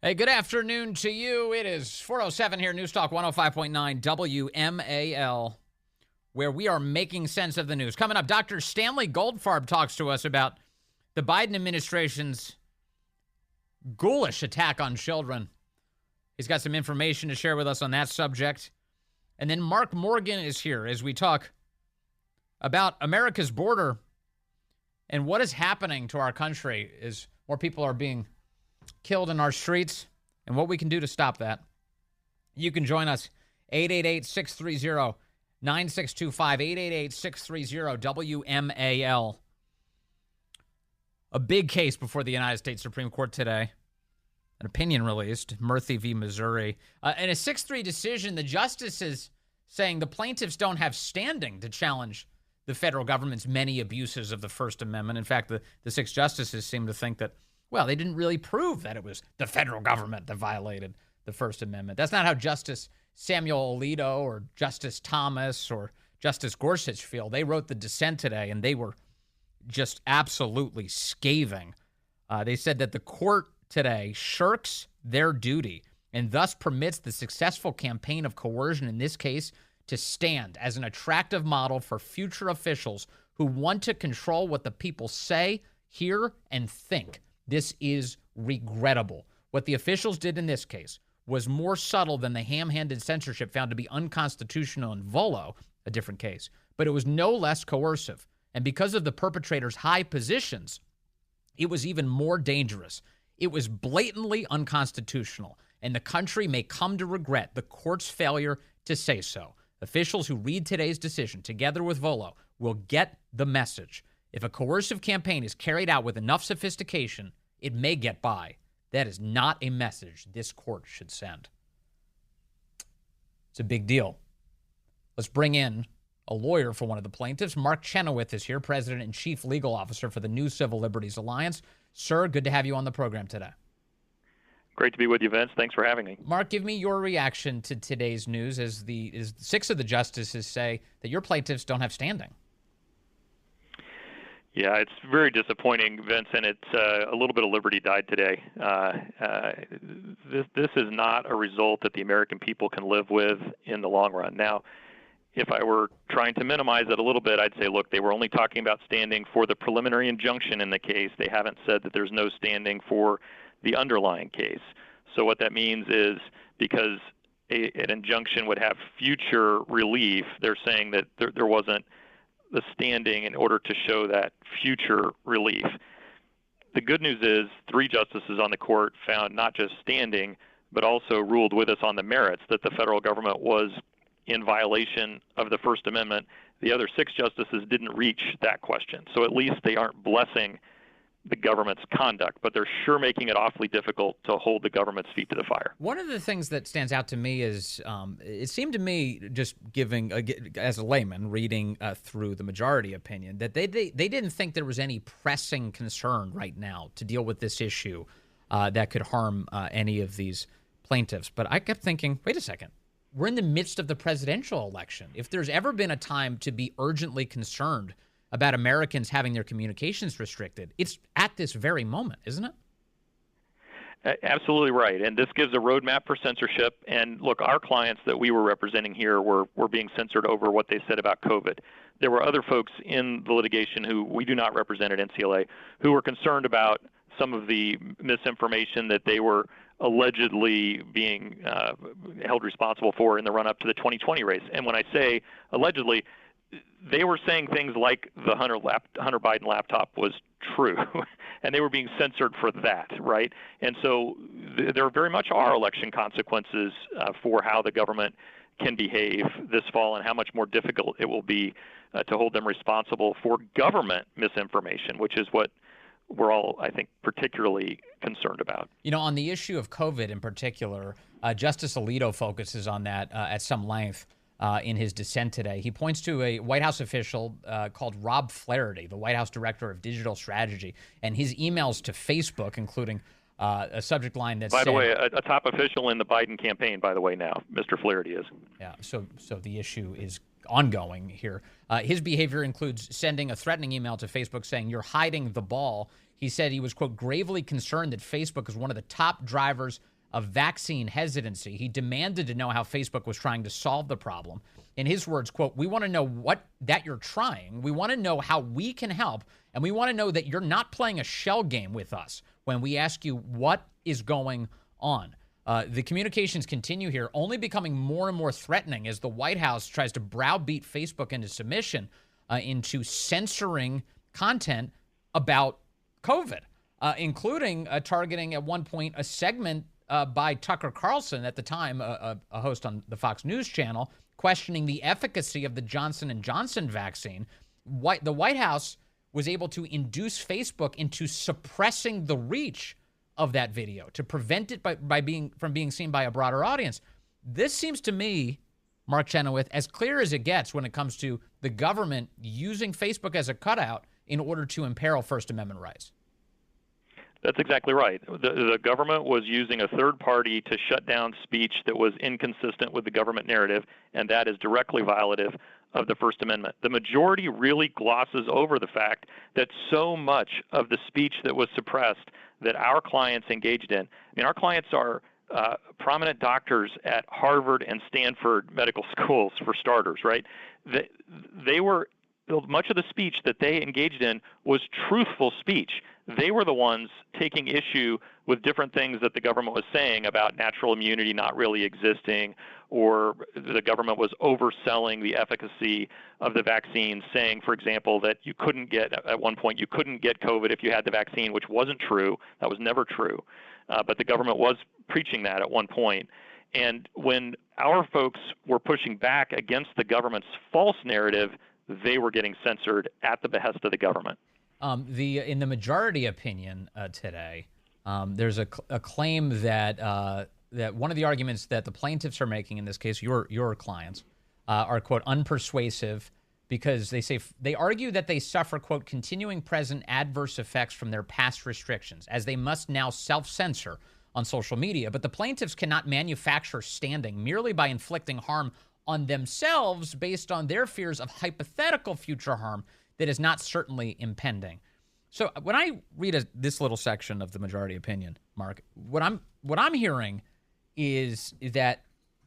Hey, good afternoon to you. It is 4:07 here, News Talk 105.9 WMAL, where we are making sense of the news. Coming up, Dr. Stanley Goldfarb talks to us about the Biden administration's ghoulish attack on children. He's got some information to share with us on that subject. And then Mark Morgan is here as we talk about America's border and what is happening to our country as more people are being killed in our streets and what we can do to stop that. You can join us 888-630-9625, 888-630-WMAL. A big case before the United States Supreme Court today. An opinion released, Murthy v. Missouri. In a 6-3 decision, the justice is saying the plaintiffs don't have standing to challenge the federal government's many abuses of the First Amendment. In fact, the six justices seem to think that, well, they didn't really prove that it was the federal government that violated the First Amendment. That's not how Justice Samuel Alito or Justice Thomas or Justice Gorsuch feel. They wrote the dissent today, and they were just absolutely scathing. They said that the court today shirks their duty and thus permits the successful campaign of coercion in this case to stand as an attractive model for future officials who want to control what the people say, hear, and think. This is regrettable. What the officials did in this case was more subtle than the ham-handed censorship found to be unconstitutional in Volo, a different case, but it was no less coercive. And because of the perpetrator's high positions, it was even more dangerous. It was blatantly unconstitutional, and the country may come to regret the court's failure to say so. Officials who read today's decision, together with Volo, will get the message. If a coercive campaign is carried out with enough sophistication, it may get by. That is not a message this court should send. It's a big deal. Let's bring in a lawyer for one of the plaintiffs. Mark Chenoweth is here, President and Chief Legal Officer for the New Civil Liberties Alliance. Sir, good to have you on the program today. Great to be with you, Vince. Thanks for having me. Mark, give me your reaction to today's news as six of the justices say that your plaintiffs don't have standing. Yeah, it's very disappointing, Vince, and it's a little bit of liberty died today. This is not a result that the American people can live with in the long run. Now, if I were trying to minimize it a little bit, I'd say, look, they were only talking about standing for the preliminary injunction in the case. They haven't said that there's no standing for the underlying case. So what that means is because an injunction would have future relief, they're saying that there wasn't the standing in order to show that future relief. The good news is 3 justices on the court found not just standing, but also ruled with us on the merits that the federal government was in violation of the First Amendment. The other 6 justices didn't reach that question. So at least they aren't blessing the government's conduct, but they're sure making it awfully difficult to hold the government's feet to the fire. One of the things that stands out to me is it seemed to me, just giving, as a layman, reading through the majority opinion, that they didn't think there was any pressing concern right now to deal with this issue that could harm any of these plaintiffs. But I kept thinking, wait a second. We're in the midst of the presidential election. If there's ever been a time to be urgently concerned about Americans having their communications restricted, it's at this very moment, isn't it? Absolutely right. And this gives a roadmap for censorship. And look, our clients that we were representing here were being censored over what they said about COVID. There were other folks in the litigation who we do not represent at NCLA who were concerned about some of the misinformation that they were allegedly being held responsible for in the run-up to the 2020 race. And when I say allegedly, they were saying things like the Hunter Biden laptop was true, and they were being censored for that, right? And so there very much are election consequences for how the government can behave this fall and how much more difficult it will be to hold them responsible for government misinformation, which is what we're all, I think, particularly concerned about. You know, on the issue of COVID in particular, Justice Alito focuses on that at some length in his dissent today. He points to a White House official called Rob Flaherty, the White House Director of Digital Strategy, and his emails to Facebook, including a subject line that By the way, a top official in the Biden campaign, by the way, now, Mr. Flaherty is. Yeah, so the issue is ongoing here. His behavior includes sending a threatening email to Facebook saying, "You're hiding the ball." He said he was, quote, gravely concerned that Facebook is one of the top drivers of vaccine hesitancy. He demanded to know how Facebook was trying to solve the problem. In his words, quote, "We want to know that you're trying. We want to know how we can help. And we want to know that you're not playing a shell game with us when we ask you what is going on." The communications continue here, only becoming more and more threatening as the White House tries to browbeat Facebook into submission, into censoring content about COVID, including targeting at one point a segment by Tucker Carlson, at the time a host on the Fox News channel, questioning the efficacy of the Johnson & Johnson vaccine. The White House was able to induce Facebook into suppressing the reach of that video to prevent it from being seen by a broader audience. This seems to me, Mark Chenoweth, as clear as it gets when it comes to the government using Facebook as a cutout in order to imperil First Amendment rights. That's exactly right. The government was using a third party to shut down speech that was inconsistent with the government narrative, and that is directly violative of the First Amendment. The majority really glosses over the fact that so much of the speech that was suppressed that our clients engaged in, our clients are prominent doctors at Harvard and Stanford medical schools, for starters, right? They were, much of the speech that they engaged in was truthful speech. They were the ones taking issue with different things that the government was saying about natural immunity not really existing, or the government was overselling the efficacy of the vaccine, saying, for example, that at one point you couldn't get COVID if you had the vaccine, which wasn't true. That was never true. But the government was preaching that at one point. And when our folks were pushing back against the government's false narrative, they were getting censored at the behest of the government. In the majority opinion today, there's a claim that that one of the arguments that the plaintiffs are making in this case, your clients, are, quote, unpersuasive because they argue that they suffer, quote, continuing present adverse effects from their past restrictions, as they must now self-censor on social media. But the plaintiffs cannot manufacture standing merely by inflicting harm on themselves based on their fears of hypothetical future harm that is not certainly impending. So when I read this little section of the majority opinion, Mark, what I'm hearing is that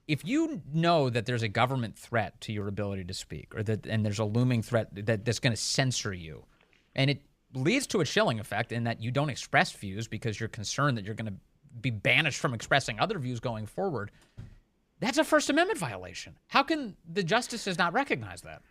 if you know that there's a government threat to your ability to speak, and there's a looming threat that's going to censor you, and it leads to a chilling effect in that you don't express views because you're concerned that you're going to be banished from expressing other views going forward, that's a First Amendment violation. How can the justices not recognize that?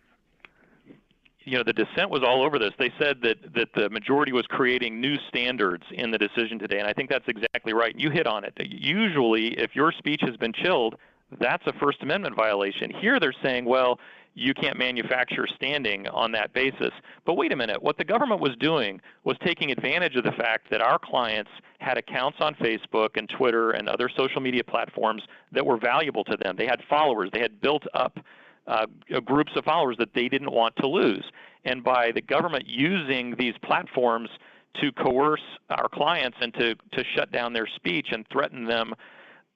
The dissent was all over this. They said that the majority was creating new standards in the decision today, and I think that's exactly right. You hit on it. Usually, if your speech has been chilled, that's a First Amendment violation. Here they're saying, well, you can't manufacture standing on that basis. But wait a minute. What the government was doing was taking advantage of the fact that our clients had accounts on Facebook and Twitter and other social media platforms that were valuable to them. They had followers. They had built up groups of followers that they didn't want to lose. And by the government using these platforms to coerce our clients and to shut down their speech and threaten them,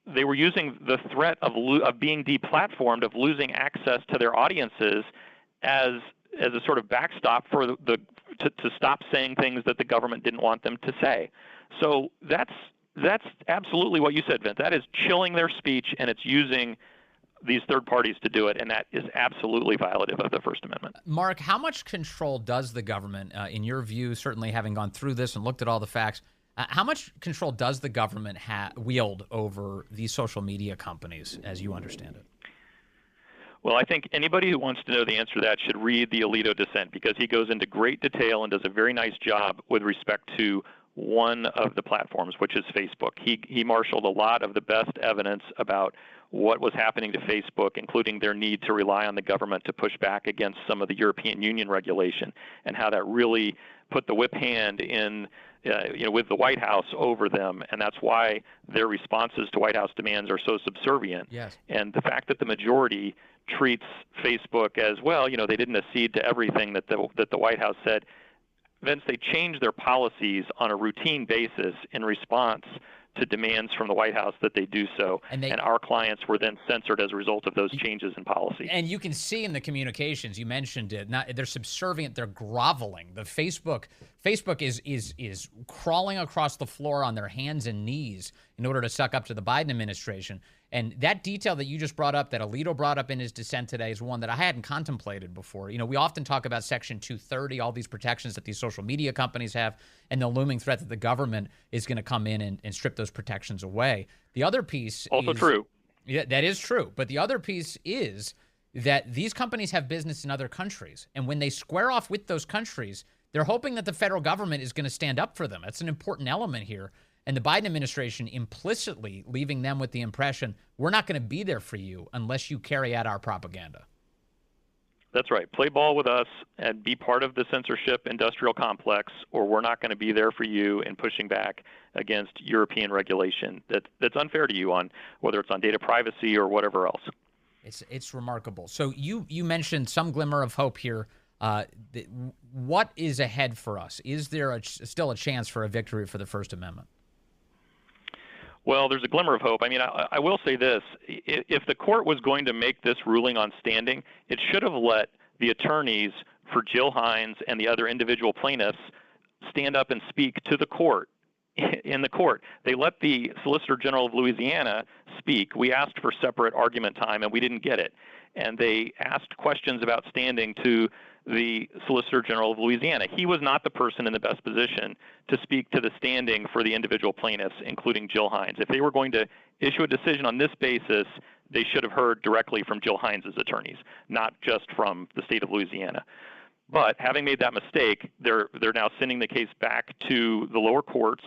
they were using the threat of being deplatformed, of losing access to their audiences as a sort of backstop for to stop saying things that the government didn't want them to say. So that's absolutely what you said, Vince. That is chilling their speech, and it's using these third parties to do it, and that is absolutely violative of the First Amendment. Mark, how much control does the government, in your view, certainly having gone through this and looked at all the facts, how much control does the government wield over these social media companies, as you understand it? Well, I think anybody who wants to know the answer to that should read the Alito dissent, because he goes into great detail and does a very nice job with respect to one of the platforms, which is Facebook. He marshaled a lot of the best evidence about what was happening to Facebook, including their need to rely on the government to push back against some of the European Union regulation, and how that really put the whip hand in, with the White House over them, and that's why their responses to White House demands are so subservient. Yes. And the fact that the majority treats Facebook as, well, they didn't accede to everything that the White House said. Vince, they changed their policies on a routine basis in response to demands from the White House that they do so. And our clients were then censored as a result of those changes in policy. And you can see in the communications, you mentioned it, they're subservient, they're groveling. The Facebook is crawling across the floor on their hands and knees in order to suck up to the Biden administration. And that detail that you just brought up, that Alito brought up in his dissent today, is one that I hadn't contemplated before. You know, we often talk about Section 230, all these protections that these social media companies have, and the looming threat that the government is going to come in and strip those protections away. The other piece also true. Yeah, that is true. But the other piece is that these companies have business in other countries. And when they square off with those countries, they're hoping that the federal government is going to stand up for them. That's an important element here. And the Biden administration implicitly leaving them with the impression, we're not going to be there for you unless you carry out our propaganda. That's right. Play ball with us and be part of the censorship industrial complex, or we're not going to be there for you in pushing back against European regulation that's unfair to you, on whether it's on data privacy or whatever else. It's remarkable. So you mentioned some glimmer of hope here. What is ahead for us? Is there still a chance for a victory for the First Amendment? Well, there's a glimmer of hope. I mean, I will say this. If the court was going to make this ruling on standing, it should have let the attorneys for Jill Hines and the other individual plaintiffs stand up and speak to the court. In the court, they let the Solicitor General of Louisiana speak. We asked for separate argument time, and we didn't get it. And they asked questions about standing to the Solicitor General of Louisiana. He was not the person in the best position to speak to the standing for the individual plaintiffs, including Jill Hines. If they were going to issue a decision on this basis, they should have heard directly from Jill Hines' attorneys, not just from the state of Louisiana. But having made that mistake, they're now sending the case back to the lower courts.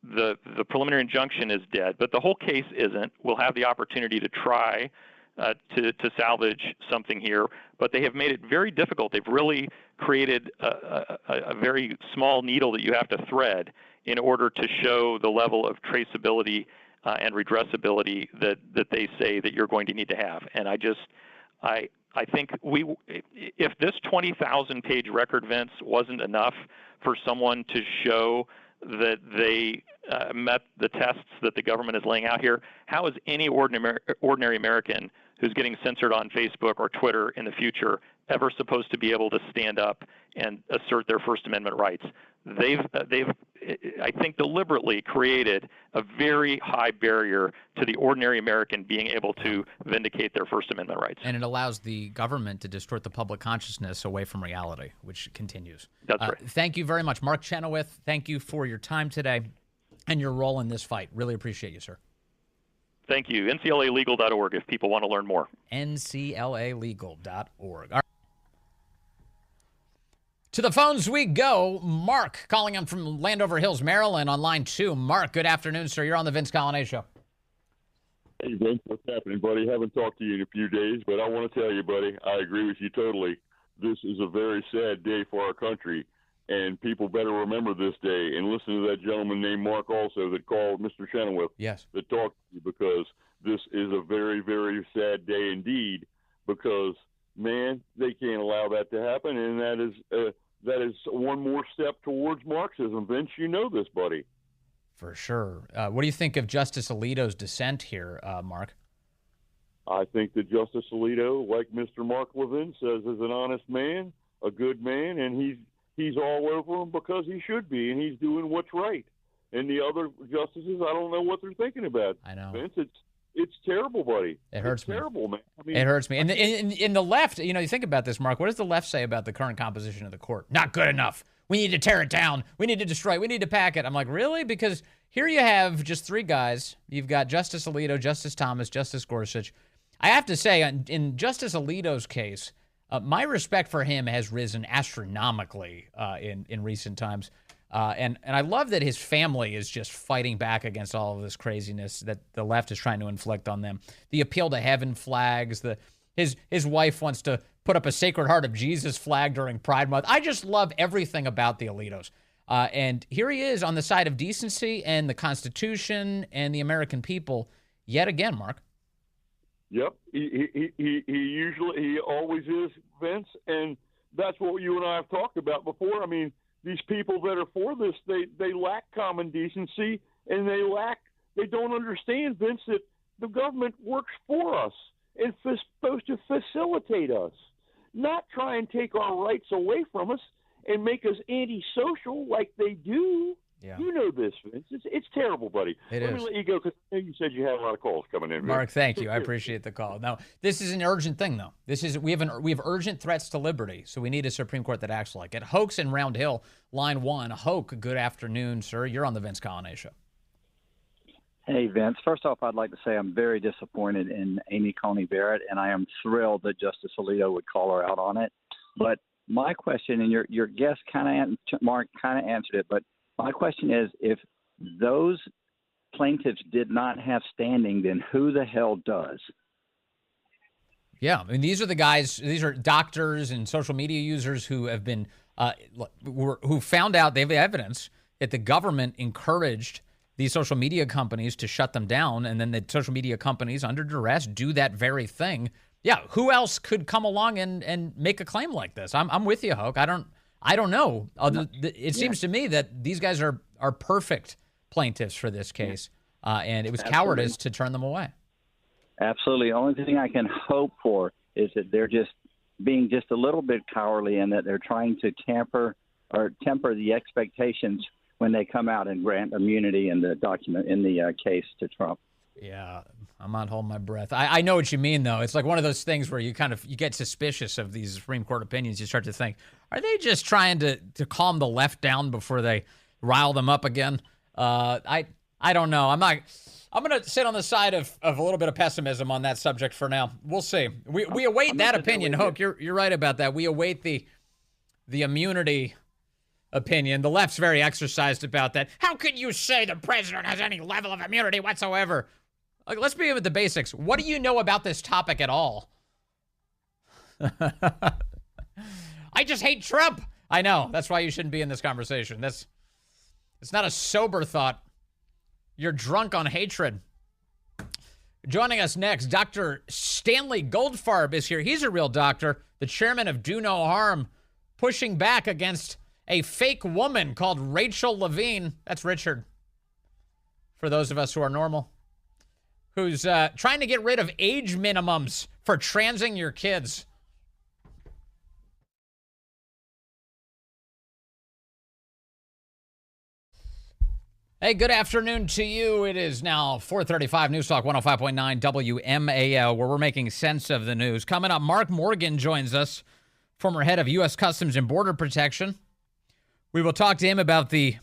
The preliminary injunction is dead, but the whole case isn't. We'll have the opportunity to try to salvage something here, but they have made it very difficult. They've really created a very small needle that you have to thread in order to show the level of traceability and redressability that they say that you're going to need to have. And I think if this 20,000-page record, Vince, wasn't enough for someone to show that they met the tests that the government is laying out here, how is any ordinary American who's getting censored on Facebook or Twitter in the future ever supposed to be able to stand up and assert their First Amendment rights? They've I think, deliberately created a very high barrier to the ordinary American being able to vindicate their First Amendment rights. And it allows the government to distort the public consciousness away from reality, which continues. That's right. Thank you very much, Mark Chenoweth. Thank you for your time today and your role in this fight. Really appreciate you, sir. Thank you. NCLAlegal.org if people want to learn more. NCLAlegal.org. All right. To the phones we go. Mark calling in from Landover Hills, Maryland on line 2. Mark, good afternoon, sir. You're on the Vince Coglianese Show. Hey, Vince, what's happening, buddy? Haven't talked to you in a few days, but I want to tell you, buddy, I agree with you totally. This is a very sad day for our country, and people better remember this day and listen to that gentleman named Mark also that called Mr. Chenoweth. Yes. That talked to you, because this is a very, very sad day indeed, because, man, they can't allow that to happen, and that is one more step towards Marxism. Vince, you know this, buddy. For sure. What do you think of Justice Alito's dissent here, Mark? I think that Justice Alito, like Mr. Mark Levin says, is an honest man, a good man, and he's all over him because he should be, and he's doing what's right. And the other justices, I don't know what they're thinking about. I know. Vince, it's terrible, buddy. It hurts me. It's terrible, man. I mean, it hurts me. And in the left, you think about this, Mark. What does the left say about the current composition of the court? Not good enough. We need to tear it down. We need to destroy it. We need to pack it. I'm like, really? Because here you have just three guys. You've got Justice Alito, Justice Thomas, Justice Gorsuch. I have to say, in Justice Alito's case, my respect for him has risen astronomically in recent times. And I love that his family is just fighting back against all of this craziness that the left is trying to inflict on them. The appeal to heaven flags, his wife wants to put up a Sacred Heart of Jesus flag during Pride Month. I just love everything about the Alitos. And here he is on the side of decency and the Constitution and the American people yet again, Mark. Yep, he always is, Vince, and that's what you and I have talked about before. I mean, these people that are for this, they lack common decency, And they don't understand, Vince, that the government works for us and is supposed to facilitate us, not try and take our rights away from us and make us antisocial like they do. Yeah. You know this, Vince. It's terrible, buddy. Let me let you go because I know you said you had a lot of calls coming in. Mark, thank you. I appreciate the call. Now, this is an urgent thing, though. We have urgent threats to liberty, so we need a Supreme Court that acts like it. Hoke's in Round Hill, line 1. Hoke, good afternoon, sir. You're on the Vince Coglianese Show. Hey, Vince. First off, I'd like to say I'm very disappointed in Amy Coney Barrett, and I am thrilled that Justice Alito would call her out on it. But my question, and your guest Mark kind of answered it, but my question is, if those plaintiffs did not have standing, then who the hell does? Yeah, I mean, these are doctors and social media users who have been, who found out, they have evidence that the government encouraged these social media companies to shut them down, and then the social media companies, under duress, do that very thing. Yeah, who else could come along and make a claim like this? I'm with you, Hoke. I don't know. It seems to me that these guys are perfect plaintiffs for this case, and it was cowardice to turn them away. Absolutely. The only thing I can hope for is that they're just being just a little bit cowardly and that they're trying to temper the expectations when they come out and grant immunity in the case to Trump. Yeah, I'm not holding my breath. I know what you mean, though. It's like one of those things where you get suspicious of these Supreme Court opinions. You start to think, are they just trying to calm the left down before they rile them up again? I don't know. I'm going to sit on the side of a little bit of pessimism on that subject for now. We'll see. We await that opinion, Hoke. You're right about that. We await the immunity opinion. The left's very exercised about that. How can you say the president has any level of immunity whatsoever? Like, let's begin with the basics. What do you know about this topic at all? I just hate Trump. I know. That's why you shouldn't be in this conversation. It's not a sober thought. You're drunk on hatred. Joining us next, Dr. Stanley Goldfarb is here. He's a real doctor, the chairman of Do No Harm, pushing back against a fake woman called Rachel Levine. That's Richard, for those of us who are normal, who's trying to get rid of age minimums for transing your kids. Hey, good afternoon to you. It is now 4:35 News Talk 105.9 WMAL, where we're making sense of the news. Coming up, Mark Morgan joins us, former head of U.S. Customs and Border Protection. We will talk to him about the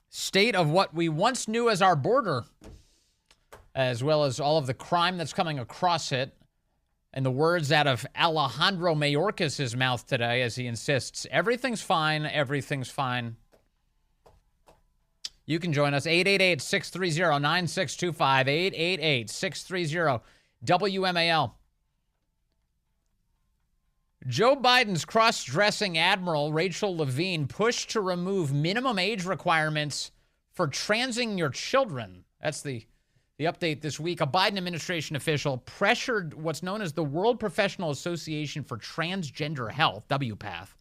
state of what we once knew as our border, as well as all of the crime that's coming across it, and the words out of Alejandro Mayorkas' mouth today as he insists, everything's fine, everything's fine. You can join us, 888-630-9625, 888-630-WMAL. Joe Biden's cross-dressing admiral, Rachel Levine, pushed to remove minimum age requirements for transing your children. That's the update this week. A Biden administration official pressured what's known as the World Professional Association for Transgender Health, WPATH,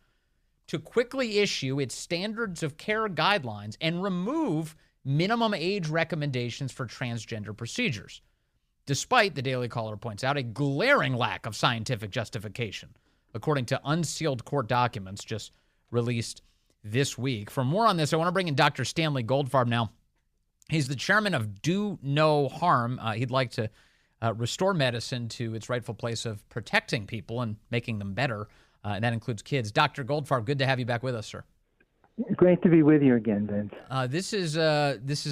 to quickly issue its standards of care guidelines and remove minimum age recommendations for transgender procedures, despite, the Daily Caller points out, a glaring lack of scientific justification, according to unsealed court documents just released this week. For more on this, I want to bring in Dr. Stanley Goldfarb now. He's the chairman of Do No Harm. He'd like to restore medicine to its rightful place of protecting people and making them better. And that includes kids. Dr. Goldfarb, good to have you back with us, sir. Great to be with you again, Vince. This is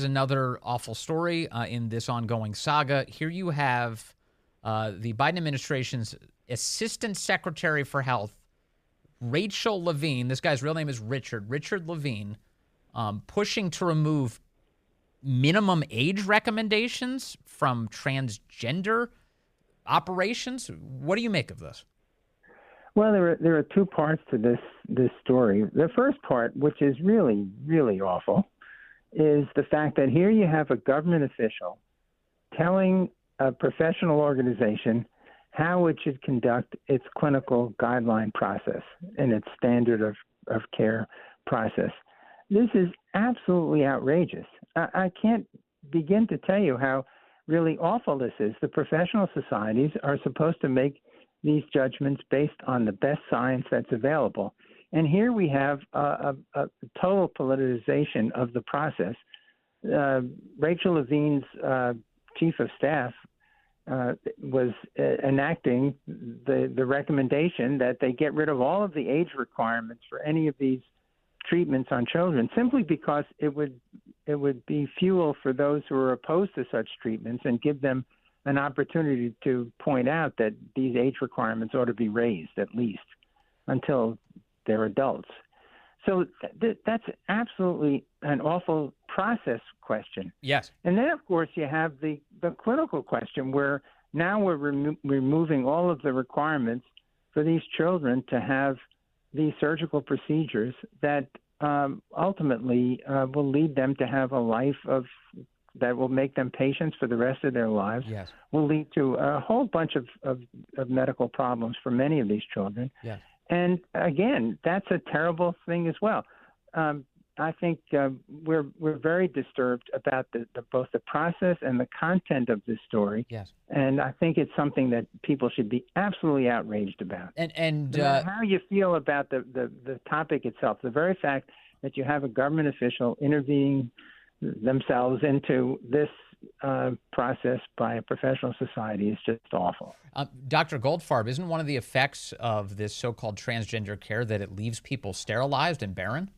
another awful story in this ongoing saga. Here you have the Biden administration's Assistant Secretary for Health, Rachel Levine. This guy's real name is Richard Levine, pushing to remove minimum age recommendations from transgender operations. What do you make of this? Well, there are two parts to this story. The first part, which is really, really awful, is the fact that here you have a government official telling a professional organization how it should conduct its clinical guideline process and its standard of care process. This is absolutely outrageous. I can't begin to tell you how really awful this is. The professional societies are supposed to make these judgments based on the best science that's available. And here we have a total politicization of the process. Rachel Levine's chief of staff was enacting the recommendation that they get rid of all of the age requirements for any of these treatments on children, simply because it would be fuel for those who are opposed to such treatments and give them an opportunity to point out that these age requirements ought to be raised at least until they're adults. So that's absolutely an awful process question. Yes. And then, of course, you have the clinical question where now we're removing all of the requirements for these children to have these surgical procedures that ultimately will lead them to have a life that will make them patients for the rest of their lives, yes, will lead to a whole bunch of medical problems for many of these children. yes. And again, that's a terrible thing as well. I think we're very disturbed about both the process and the content of this story. Yes. And I think it's something that people should be absolutely outraged about. And no matter how you feel about the topic itself, the very fact that you have a government official intervening themselves into this process by a professional society is just awful. Dr. Goldfarb, isn't one of the effects of this so-called transgender care that it leaves people sterilized and barren?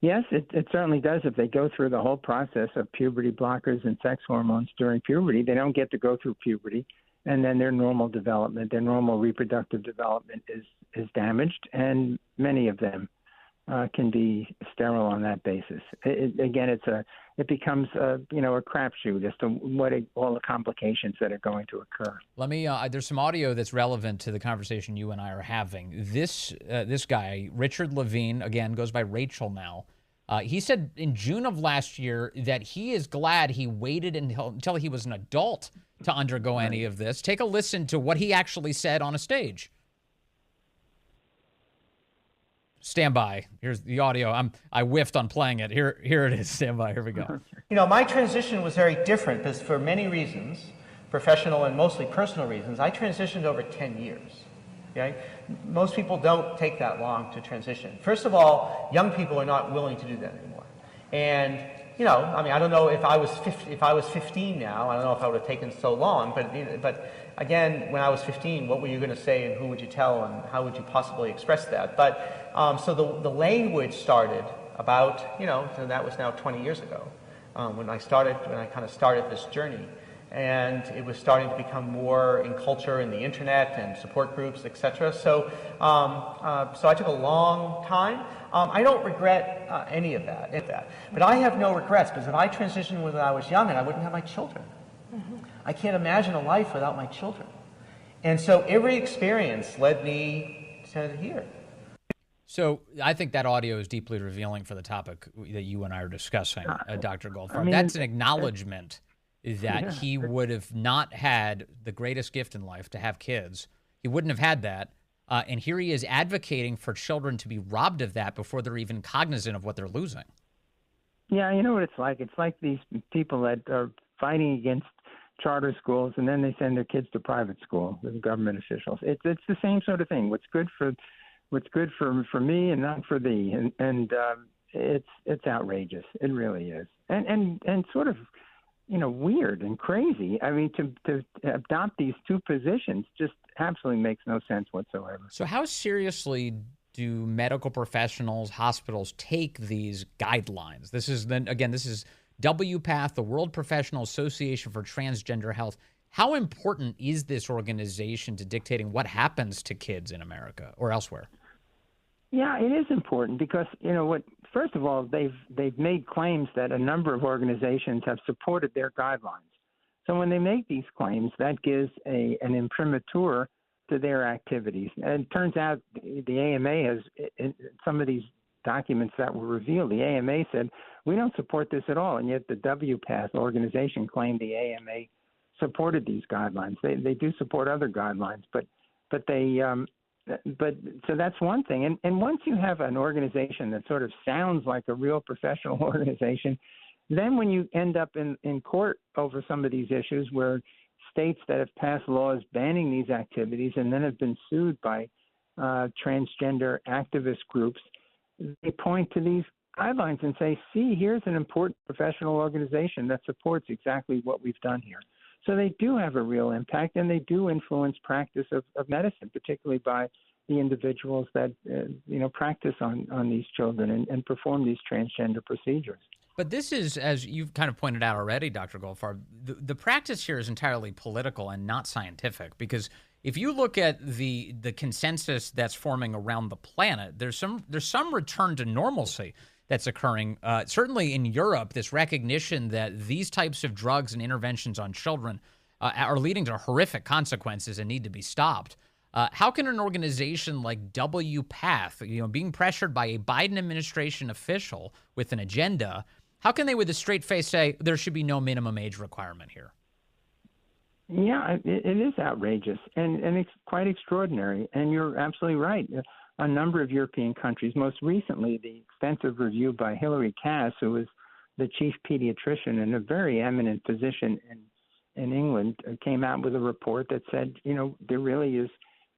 Yes, it certainly does. If they go through the whole process of puberty blockers and sex hormones during puberty, they don't get to go through puberty, and then their normal development, their normal reproductive development is damaged, and many of them can be sterile on that basis. It becomes a crapshoot as to all the complications that are going to occur. Let me. There's some audio that's relevant to the conversation you and I are having. This guy, Richard Levine, again goes by Rachel now. He said in June of last year that he is glad he waited until he was an adult to undergo any of this. Take a listen to what he actually said on a stage. Stand by. Here's the audio. I whiffed on playing it. Here it is. Stand by. Here we go. My transition was very different because for many reasons, professional and mostly personal reasons, I transitioned over 10 years. Okay? Most people don't take that long to transition. First of all, young people are not willing to do that anymore. And I don't know if I was 15 now, I don't know if I would have taken so long, but again, when I was 15, what were you going to say and who would you tell and how would you possibly express that? But so the language started about, so that was now 20 years ago when I kind of started this journey. And it was starting to become more in culture and the internet and support groups, etc. So I took a long time. I don't regret any of that. But I have no regrets because if I transitioned when I was young, and I wouldn't have my children. Mm-hmm. I can't imagine a life without my children. And so every experience led me to here. So I think that audio is deeply revealing for the topic that you and I are discussing, Dr. Goldfarb. That's an acknowledgement that he would have not had the greatest gift in life to have kids. He wouldn't have had that. And here he is advocating for children to be robbed of that before they're even cognizant of what they're losing. Yeah, you know what it's like? It's like these people that are fighting against charter schools, and then they send their kids to private school, the government officials. It's the same sort of thing. What's good for me and not for thee. And it's outrageous. It really is. And sort of, weird and crazy. I mean, to adopt these two positions just absolutely makes no sense whatsoever. So how seriously do medical professionals, hospitals take these guidelines? This is WPATH, the World Professional Association for Transgender Health. How important is this organization to dictating what happens to kids in America or elsewhere? Yeah, it is important because, first of all, they've made claims that a number of organizations have supported their guidelines. So when they make these claims, that gives an imprimatur to their activities. And it turns out the AMA has, in some of these documents that were revealed, the AMA said, we don't support this at all. And yet the WPATH organization claimed the AMA supported these guidelines. They do support other guidelines, but so that's one thing. And once you have an organization that sort of sounds like a real professional organization, Then when you end up in court over some of these issues where states that have passed laws banning these activities and then have been sued by transgender activist groups, they point to these guidelines and say, see, here's an important professional organization that supports exactly what we've done here. So they do have a real impact, and they do influence practice of medicine, particularly by the individuals that practice on these children and perform these transgender procedures. But this is, as you've kind of pointed out already, Dr. Goldfarb, the practice here is entirely political and not scientific, because if you look at the consensus that's forming around the planet, there's some return to normalcy that's occurring. Certainly in Europe, this recognition that these types of drugs and interventions on children are leading to horrific consequences and need to be stopped. How can an organization like WPATH, being pressured by a Biden administration official with an agenda, how can they with a straight face say there should be no minimum age requirement here? Yeah, it is outrageous and it's quite extraordinary. And you're absolutely right. A number of European countries, most recently the extensive review by Hilary Cass, who was the chief pediatrician and a very eminent physician in England, came out with a report that said, there really is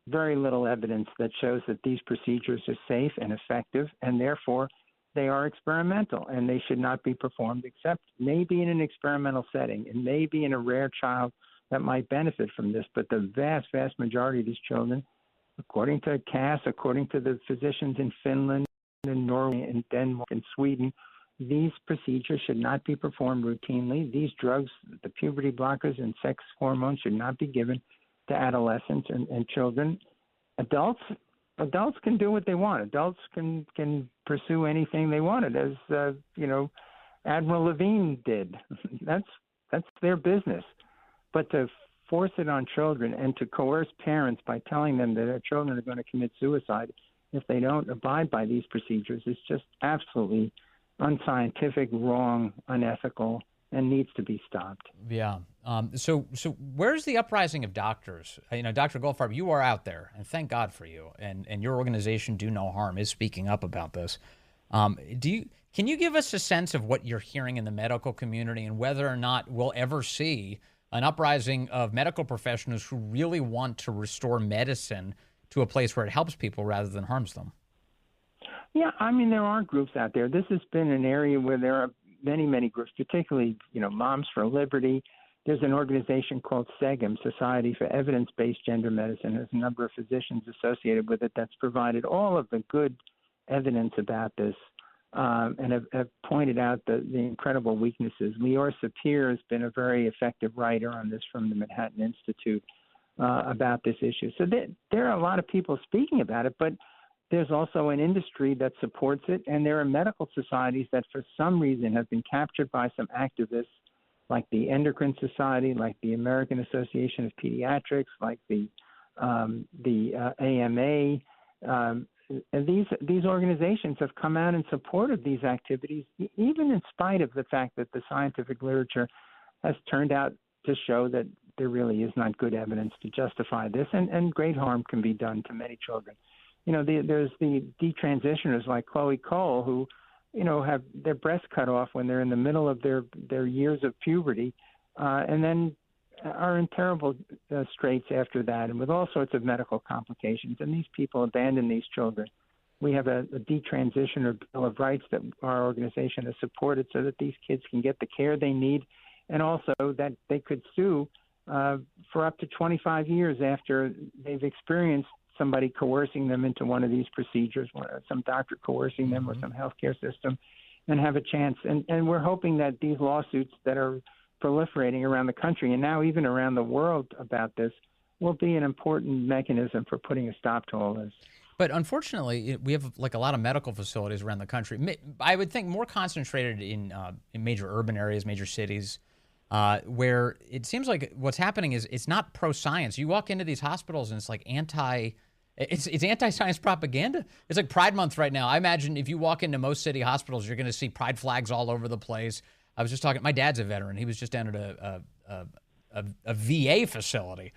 very little evidence that shows that these procedures are safe and effective, and therefore they are experimental and they should not be performed except maybe in an experimental setting and maybe in a rare child that might benefit from this. But the vast, vast majority of these children, according to Cass, according to the physicians in Finland and Norway and Denmark and Sweden, these procedures should not be performed routinely. These drugs, the puberty blockers and sex hormones, should not be given to adolescents and children. Adults can do what they want. Adults can pursue anything they wanted, as Admiral Levine did. That's their business. But to force it on children and to coerce parents by telling them that their children are going to commit suicide if they don't abide by these procedures is just absolutely unscientific, wrong, unethical, and needs to be stopped. Yeah. So where's the uprising of doctors? Dr. Goldfarb, you are out there, and thank God for you. And your organization, Do No Harm, is speaking up about this. Can you give us a sense of what you're hearing in the medical community and whether or not we'll ever see an uprising of medical professionals who really want to restore medicine to a place where it helps people rather than harms them? Yeah, there are groups out there. This has been an area where there are many, many groups, particularly, Moms for Liberty. There's an organization called SEGM, Society for Evidence-Based Gender Medicine. There's a number of physicians associated with it that's provided all of the good evidence about this and have pointed out the incredible weaknesses. Lior Sapir has been a very effective writer on this from the Manhattan Institute about this issue. So there are a lot of people speaking about it, but there's also an industry that supports it, and there are medical societies that for some reason have been captured by some activists like the Endocrine Society, like the American Association of Pediatrics, like the AMA. And these organizations have come out in support of these activities, even in spite of the fact that the scientific literature has turned out to show that there really is not good evidence to justify this, and great harm can be done to many children. There's the detransitioners like Chloe Cole who, have their breasts cut off when they're in the middle of their years of puberty, and then are in terrible straits after that, and with all sorts of medical complications. And these people abandon these children. We have a detransitioner Bill of Rights that our organization has supported so that these kids can get the care they need, and also that they could sue for up to 25 years after they've experienced somebody coercing them into one of these procedures, some doctor coercing them or some healthcare system, and have a chance. And we're hoping that these lawsuits that are proliferating around the country and now even around the world about this will be an important mechanism for putting a stop to all this. But unfortunately, we have a lot of medical facilities around the country. I would think more concentrated in major urban areas, major cities, where it seems like what's happening is it's not pro-science. You walk into these hospitals and it's like it's anti-science propaganda. It's like Pride Month right now. I imagine if you walk into most city hospitals, you're going to see pride flags all over the place. I was just talking, my dad's a veteran. He was just down at a VA facility.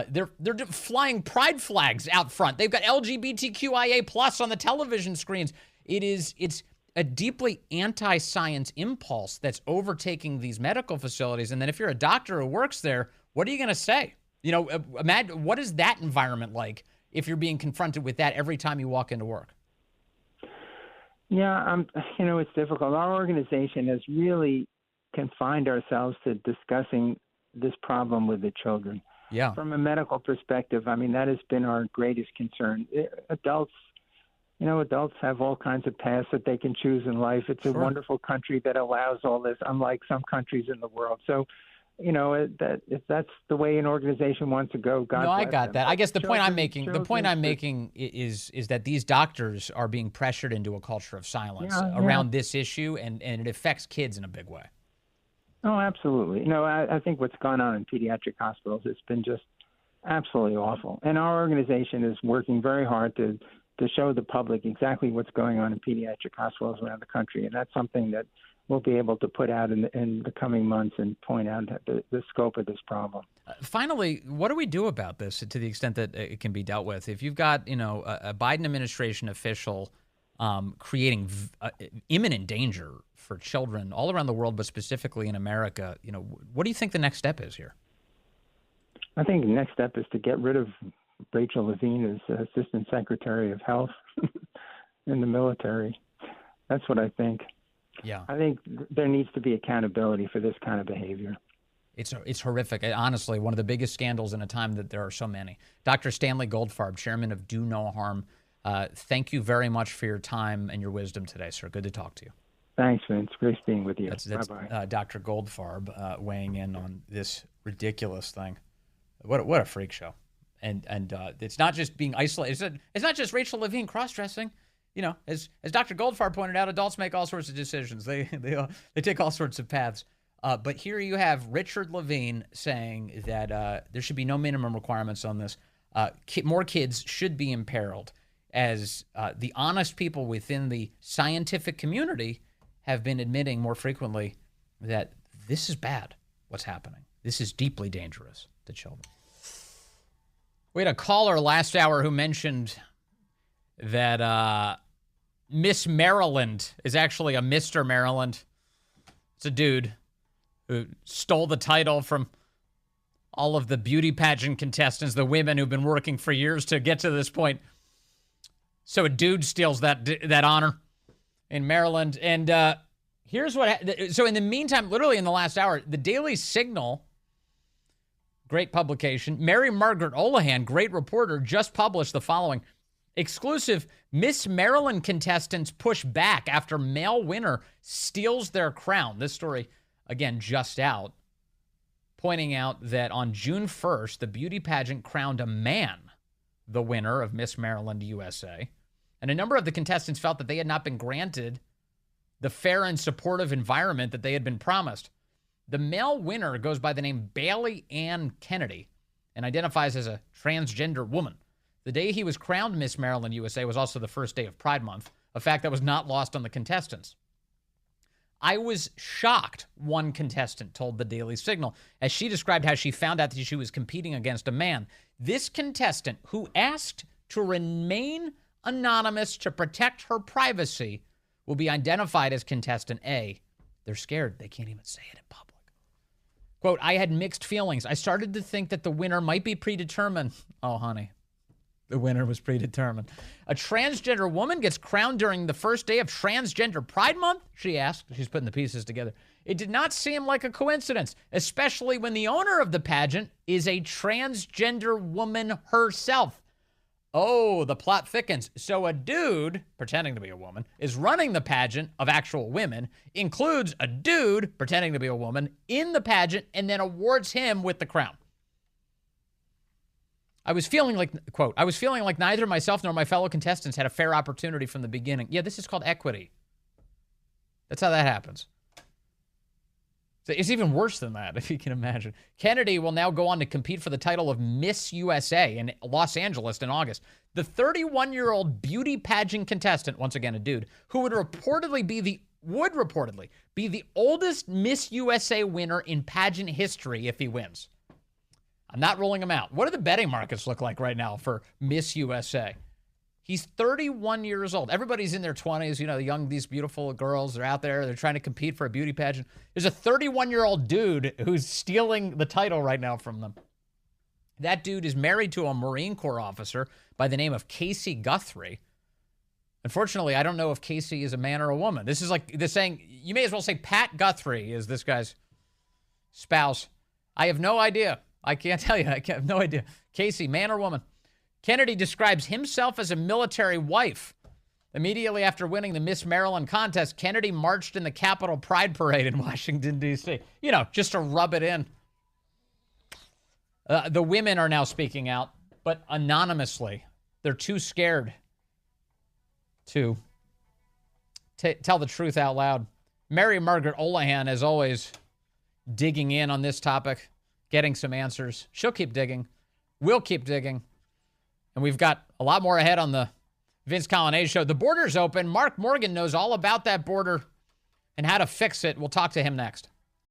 They're flying pride flags out front. They've got LGBTQIA+ on the television screens. It's a deeply anti-science impulse that's overtaking these medical facilities. And then if you're a doctor who works there, what are you going to say? You know, imagine, what is that environment like if you're being confronted with that every time you walk into work? Yeah, it's difficult. Our organization has really confined ourselves to discussing this problem with the children. Yeah. From a medical perspective, I mean, that has been our greatest concern. Adults have all kinds of paths that they can choose in life. It's a wonderful country that allows all this, unlike some countries in the world. So, that if that's the way an organization wants to go, God bless I got them. that. I guess the point I'm children, making is that these doctors are being pressured into a culture of silence around this issue, and it affects kids in a big way. Oh, absolutely. I think what's gone on in pediatric hospitals has been just absolutely awful. And our organization is working very hard to show the public exactly what's going on in pediatric hospitals around the country. And that's something that we'll be able to put out in the coming months and point out the scope of this problem. Finally, what do we do about this to the extent that it can be dealt with? If you've got, a Biden administration official creating imminent danger for children all around the world, but specifically in America, what do you think the next step is here? I think the next step is to get rid of Rachel Levine as Assistant Secretary of Health in the military. That's what I think. Yeah. I think there needs to be accountability for this kind of behavior. It's horrific. Honestly, one of the biggest scandals in a time that there are so many. Dr. Stanley Goldfarb, chairman of Do No Harm, thank you very much for your time and your wisdom today, sir. Good to talk to you. Thanks, Vince. Great being with you. That's Bye-bye. Dr. Goldfarb weighing in on this ridiculous thing. What a freak show. And it's not just being isolated. It's not just Rachel Levine cross-dressing. As Dr. Goldfarb pointed out, adults make all sorts of decisions. They take all sorts of paths. But here you have Richard Levine saying that there should be no minimum requirements on this. More kids should be imperiled, as the honest people within the scientific community have been admitting more frequently that this is bad, what's happening. This is deeply dangerous to children. We had a caller last hour who mentioned that Miss Maryland is actually a Mr. Maryland. It's a dude who stole the title from all of the beauty pageant contestants, the women who've been working for years to get to this point. So a dude steals that honor in Maryland. And here's so in the meantime, literally in the last hour, the Daily Signal, great publication, Mary Margaret Olahan, great reporter, just published the following. Exclusive, Miss Maryland contestants push back after male winner steals their crown. This story, again, just out, pointing out that on June 1st, the beauty pageant crowned a man the winner of Miss Maryland USA. And a number of the contestants felt that they had not been granted the fair and supportive environment that they had been promised. The male winner goes by the name Bailey Ann Kennedy and identifies as a transgender woman. The day he was crowned Miss Maryland USA was also the first day of Pride Month, a fact that was not lost on the contestants. I was shocked, one contestant told the Daily Signal, as she described how she found out that she was competing against a man. This contestant, who asked to remain anonymous to protect her privacy, will be identified as contestant A. They're scared. They can't even say it in public. Quote, I had mixed feelings. I started to think that the winner might be predetermined. Oh, honey. The winner was predetermined. A transgender woman gets crowned during the first day of Transgender Pride Month? She asked. She's putting the pieces together. It did not seem like a coincidence, especially when the owner of the pageant is a transgender woman herself. Oh, the plot thickens. So a dude, pretending to be a woman, is running the pageant of actual women, includes a dude, pretending to be a woman, in the pageant, and then awards him with the crown. I was feeling like neither myself nor my fellow contestants had a fair opportunity from the beginning. Yeah, this is called equity. That's how that happens. So it's even worse than that, if you can imagine. Kennedy will now go on to compete for the title of Miss USA in Los Angeles in August. The 31-year-old beauty pageant contestant, once again a dude, who would reportedly be the oldest Miss USA winner in pageant history if he wins. I'm not ruling him out. What do the betting markets look like right now for Miss USA? He's 31 years old. Everybody's in their 20s, these beautiful girls. They're out there. They're trying to compete for a beauty pageant. There's a 31-year-old dude who's stealing the title right now from them. That dude is married to a Marine Corps officer by the name of Casey Guthrie. Unfortunately, I don't know if Casey is a man or a woman. This is like this saying, you may as well say Pat Guthrie is this guy's spouse. I have no idea. I can't tell you. I have no idea. Casey, man or woman? Kennedy describes himself as a military wife. Immediately after winning the Miss Maryland contest, Kennedy marched in the Capitol Pride Parade in Washington, D.C. Just to rub it in. The women are now speaking out, but anonymously. They're too scared to tell the truth out loud. Mary Margaret Olohan, as always, digging in on this topic, getting some answers. She'll keep digging. We'll keep digging. And we've got a lot more ahead on the Vince Coglianese Show. The border's open. Mark Morgan knows all about that border and how to fix it. We'll talk to him next.